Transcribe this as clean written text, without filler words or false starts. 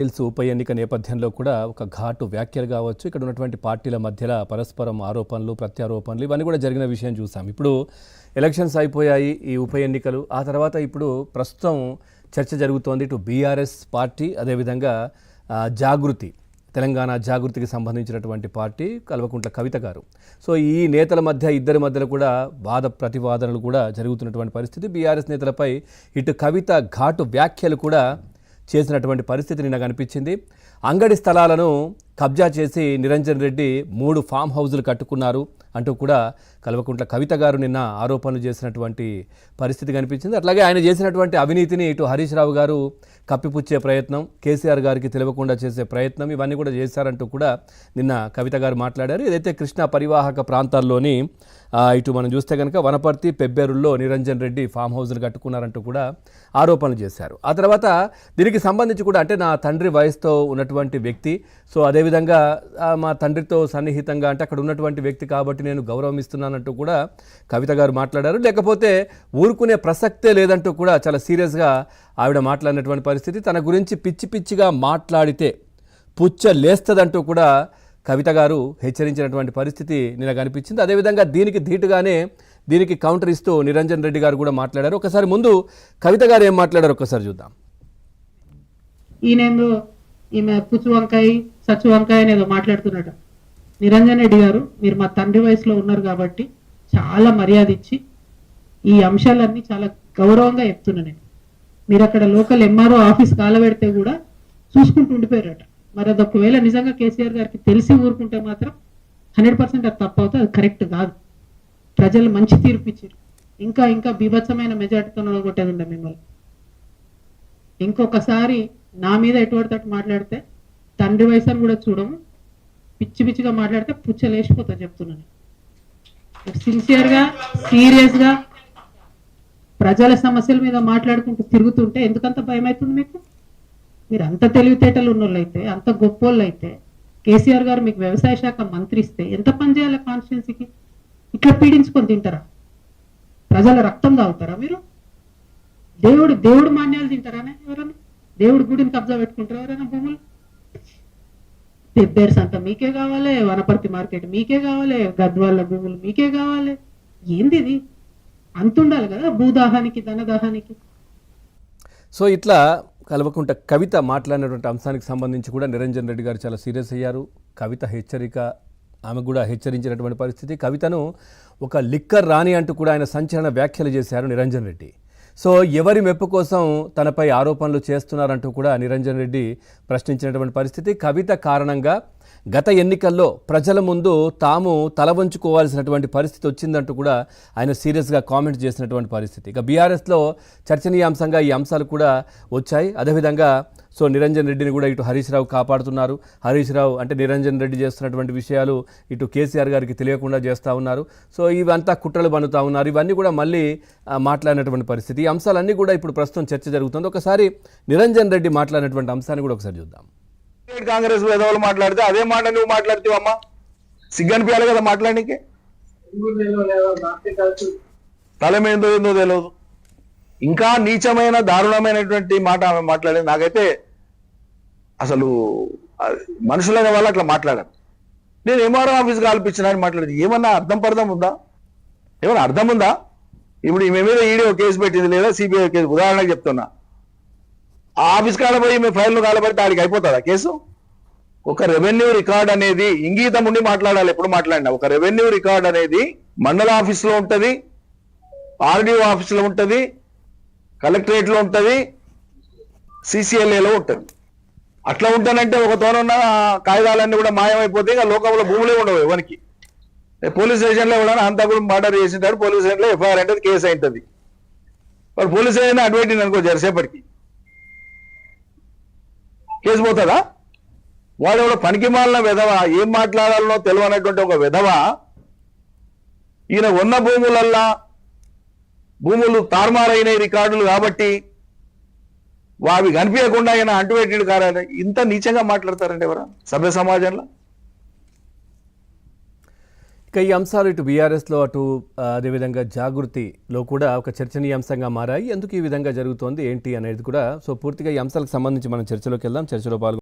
MLC ఉప ఎన్నిక నేపథ్యంలో కూడా ఒక ఘాటు వ్యాఖ్యలు కావచ్చు, ఇక్కడ ఉన్నటువంటి పార్టీల మధ్యలో పరస్పరం ఆరోపణలు ప్రత్యారోపణలు ఇవన్నీ కూడా జరిగిన విషయం చూసాం. ఇప్పుడు ఎలక్షన్స్ అయిపోయాయి, ఈ ఉప ఎన్నికలు. ఆ తర్వాత ఇప్పుడు ప్రస్తుతం చర్చ జరుగుతోంది. ఇటు బీఆర్ఎస్ పార్టీ, అదేవిధంగా జాగృతి, తెలంగాణ జాగృతికి సంబంధించినటువంటి పార్టీ కల్వకుంట్ల కవిత గారు. సో ఈ నేతల మధ్య, ఇద్దరి మధ్యలో కూడా వాద ప్రతివాదనలు కూడా జరుగుతున్నటువంటి పరిస్థితి. బీఆర్ఎస్ నేతలపై ఇటు కవిత ఘాటు వ్యాఖ్యలు కూడా చేసినటువంటి పరిస్థితి నిన్న కనిపించింది. అంగడి స్థలాలను కబ్జా చేసి నిరంజన్ రెడ్డి 3 ఫామ్ హౌజులు కట్టుకున్నారు అంటూ కూడా కల్వకుంట్ల కవిత గారు నిన్న ఆరోపణలు చేసినటువంటి పరిస్థితి కనిపించింది. అట్లాగే ఆయన చేసినటువంటి అవినీతిని ఇటు హరీష్ రావు గారు కప్పిపుచ్చే ప్రయత్నం, కేసీఆర్ గారికి తెలియకుండా చేసే ప్రయత్నం, ఇవన్నీ కూడా చేశారంటూ కూడా నిన్న కవిత గారు మాట్లాడారు. ఏదైతే కృష్ణా పరివాహక ప్రాంతాల్లోని ఇటు మనం చూస్తే కనుక వనపర్తి, పెబ్బేరుల్లో నిరంజన్ రెడ్డి ఫామ్ హౌజులు కట్టుకున్నారంటూ కూడా ఆరోపణలు చేశారు. ఆ తర్వాత దీనికి సంబంధించి కూడా, అంటే నా తండ్రి వయసుతో ఉన్నటువంటి వ్యక్తి, సో అదేవిధంగా మా తండ్రితో సన్నిహితంగా, అంటే అక్కడ ఉన్నటువంటి వ్యక్తి కాబట్టి నేను గౌరవం ఇస్తున్నానంటూ కూడా కవిత గారు మాట్లాడారు. లేకపోతే ఊరుకునే ప్రసక్తే లేదంటూ కూడా చాలా సీరియస్గా ఆవిడ మాట్లాడినటువంటి పరిస్థితి. తన గురించి పిచ్చి పిచ్చిగా మాట్లాడితే పుచ్చ లేస్తదంటూ కూడా కవిత గారు హెచ్చరించినటువంటి పరిస్థితి నిన్న కనిపించింది. అదేవిధంగా దీనికి ధీటుగానే దీనికి కౌంటర్ ఇస్తూ నిరంజన్ రెడ్డి గారు కూడా మాట్లాడారు. ఒకసారి ముందు కవిత గారు ఏం మాట్లాడారు ఒకసారి చూద్దాం. ఈయనేందో ఈమె పుచ్చు వంకాయ సచ్చు వంకాయ అనేదో మాట్లాడుతున్నట్టు. నిరంజన్ రెడ్డి గారు, మీరు మా తండ్రి వయసులో ఉన్నారు కాబట్టి చాలా మర్యాద ఇచ్చి ఈ అంశాలన్నీ చాలా గౌరవంగా చెప్తున్నా నేను. మీరు అక్కడ లోకల్ ఎంఆర్ఓ ఆఫీస్ కాలబెడితే కూడా చూసుకుంటూ ఉండిపోయారట. మరి అది ఒకవేళ నిజంగా కేసీఆర్ గారికి తెలిసి ఊరుకుంటే మాత్రం 100% అది తప్పు అవుతుంది, అది కరెక్ట్ కాదు. ప్రజలు మంచి తీర్పు ఇచ్చారు. ఇంకా ఇంకా బీభత్సమైన మెజార్టీతో కొట్టేది ఉండే మిమ్మల్ని. ఇంకొకసారి నా మీద ఎటువంటి మాట్లాడితే తండ్రి వయసు అని కూడా చూడము, పిచ్చి పిచ్చిగా మాట్లాడితే పుచ్చ లేచిపోతా చెప్తున్నాను. సిన్సియర్గా, సీరియస్గా ప్రజల సమస్యల మీద మాట్లాడుకుంటూ తిరుగుతుంటే ఎందుకంత భయం అవుతుంది మీకు? మీరు అంత తెలివితేటలు ఉన్నోళ్ళైతే, అంత గొప్పోళ్ళు అయితే, కేసీఆర్ గారు మీకు వ్యవసాయ శాఖ మంత్రి ఇస్తే ఎంత పని చేయాలి కాన్స్టిట్యున్సీకి? ఇట్లా పీడించుకొని తింటారా? ప్రజల రక్తం తాగుతారా మీరు? దేవుడు మాన్యాలు తింటారా ఎవరైనా? దేవుడి గుడిని కబ్జా పెట్టుకుంటారా ఎవరైనా? భూములు పెబ్బేర్స్ అంతా మీకే కావాలి, వనపర్తి మార్కెట్ మీకే కావాలి, గద్వాళ్ళ భూములు మీకే కావాలి. ఏంది ఇది? అంతుండాలి కదా భూదాహానికి, ధనదాహానికి. సో ఇట్లా కల్వకుంట్ల కవిత మాట్లాడినటువంటి అంశానికి సంబంధించి కూడా నిరంజన్ రెడ్డి గారు చాలా సీరియస్ అయ్యారు. కవిత హెచ్చరిక, ఆమె కూడా హెచ్చరించినటువంటి పరిస్థితి. కవితను ఒక లిక్కర్ రాణి అంటూ కూడా ఆయన సంచలన వ్యాఖ్యలు చేశారు నిరంజన్ రెడ్డి. సో ఎవరి మెప్పు కోసం తనపై ఆరోపణలు చేస్తున్నారంటూ కూడా నిరంజన్ రెడ్డి ప్రశ్నించినటువంటి పరిస్థితి. కవిత కారణంగా గత ఎన్నికల్లో ప్రజల ముందు తాము తల వంచుకోవాల్సినటువంటి పరిస్థితి వచ్చిందంటూ కూడా ఆయన సీరియస్గా కామెంట్ చేసినటువంటి పరిస్థితి. ఇక బీఆర్ఎస్లో చర్చనీయాంశంగా ఈ అంశాలు కూడా వచ్చాయి. అదేవిధంగా సో నిరంజన్ రెడ్డిని కూడా ఇటు హరీష్ రావు కాపాడుతున్నారు. హరీష్ రావు అంటే నిరంజన్ రెడ్డి చేస్తున్నటువంటి విషయాలు ఇటు కేసీఆర్ గారికి తెలియకుండా చేస్తూ ఉన్నారు. సో ఇవంతా కుట్రలు పన్నుతూ ఉన్నారు. ఇవన్నీ కూడా మళ్ళీ మాట్లాడినటువంటి పరిస్థితి. ఈ అంశాలన్నీ కూడా ఇప్పుడు ప్రస్తుతం చర్చ జరుగుతుంది. ఒకసారి నిరంజన్ రెడ్డి మాట్లాడినటువంటి అంశాన్ని కూడా ఒకసారి చూద్దాం. కాంగ్రెస్ ఎదవలు మాట్లాడితే అదే మాట నువ్వు మాట్లాడుతావమ్మా? సిగ్గనిపించాలి కదా మాట్లాడడానికి. తలమేందో ఏందో తెలియదు. ఇంకా నీచమైన, దారుణమైనటువంటి మాట ఆమె మాట్లాడేది. నాకైతే అసలు మనుషులైన వాళ్ళు అట్లా మాట్లాడారు. నేను ఎంఆర్ఓ ఆఫీస్కి కల్పించిన అని మాట్లాడేది ఏమన్నా అర్థం ఉందా? ఏమన్నా అర్థం ఉందా? ఇప్పుడు ఈమె మీద ఈడీఓ కేసు పెట్టింది లేదా సిబిఐ కేసు, ఉదాహరణకు చెప్తున్నా. ఆ ఆఫీస్ కాలపోయి ఈమె ఫైల్ను కాలబడితే ఆడికి అయిపోతుందా కేసు? ఒక రెవెన్యూ రికార్డ్ అనేది ఇంగీతం ఉండి మాట్లాడాలి. ఎప్పుడు మాట్లాడినా ఒక రెవెన్యూ రికార్డ్ అనేది మండల ఆఫీస్లో ఉంటుంది, ఆర్డీఓ ఆఫీస్లో ఉంటుంది, కలెక్టరేట్లో ఉంటుంది, సిసిఎల్ఏలో ఉంటుంది. అట్లా ఉంటానంటే ఒక తోనున్న కాగితాలన్నీ కూడా మాయమైపోతే ఇక లోకంలో భూములే ఉండవు ఎవరికి. పోలీస్ స్టేషన్లో కూడా అంతా కూడా మర్డర్ చేసింటారు, పోలీస్ స్టేషన్లో ఎఫ్ఐఆర్ అంటే కేసు అవుతుంది. వాడు పోలీస్ స్టేషన్ అడ్వైట్ అనుకో జరిసేపటికి కేసు పోతుందా? వాడు ఎవడో పనికి మాలిన విధవ, ఏం మాట్లాడాలనో తెలియనటువంటి ఒక విధవ ఈయన ఉన్న భూములు తారుమారైన రికార్డులు కాబట్టి అవి కనిపించకుండా ఆయన అంటుపెట్టిన కారణం ఇంత నీచంగా మాట్లాడతారండి ఎవరా సభ్య సమాజంలో? ఇక ఈ అంశాలు ఇటు బీఆర్ఎస్లో అటు అదేవిధంగా జాగృతిలో కూడా ఒక చర్చనీయాంశంగా మారాయి. ఎందుకు ఈ విధంగా జరుగుతోంది ఏంటి అనేది కూడా సో పూర్తిగా ఈ అంశాలకు సంబంధించి మనం చర్చలోకి వెళ్దాం. చర్చలో పాల్గొ